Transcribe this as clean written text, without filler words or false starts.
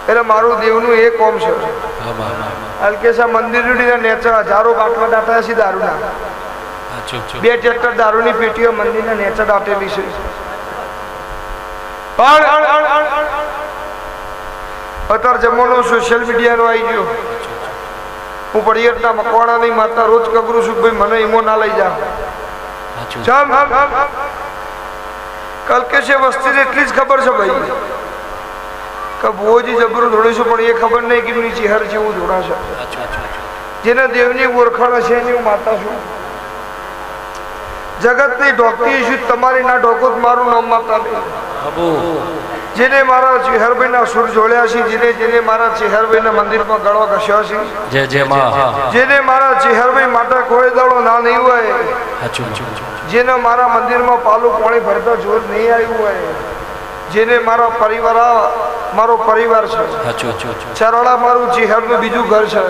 એટલે મારું દેવનું એ કોમ છે અલકેશા મંદિર નેચા હજારો બાટલા દાટા છે દારૂના 2 ટ્રેક્ટર દારૂની પેટીઓ મંદિરના નેચા દાટેલી છે પણ અત્યારે જમાનો સોશિયલ મીડિયાનો આવી ગયો હું પડિયતના મકવાણાની માતા રોજ કબરું છું ભાઈ મને ઈમો ના લઈ જા કલકેશે વસ્તીને એટલી જ ખબર છે ભાઈ કે ભુવોજી જબરું ધોડીશું પણ એ ખબર નહીં કે એમની ચહેર છે એવું ધોડાશે જેને દેવની ઓળખાણ છે એની હું માતા છું જગતની ઢોકતી છું તમારી ના ઢોકો મારું નામ માતા નહીં જેને મારા ચેહરભાઈના સુર જોડ્યા છે જેને મારા ચેહરભાઈના મંદિરમાં ગળો ઘસ્યો છે જેને મારા ચેહરભાઈ માટે કોઈ દડો ના નહીં હોય જેને મારા મંદિરમાં પાલું પાણી ભરતા જોર નહીં આવ્યું હોય જેને મારો પરિવાર છે ચરણા મારું ચેહરનું બીજું ઘર છે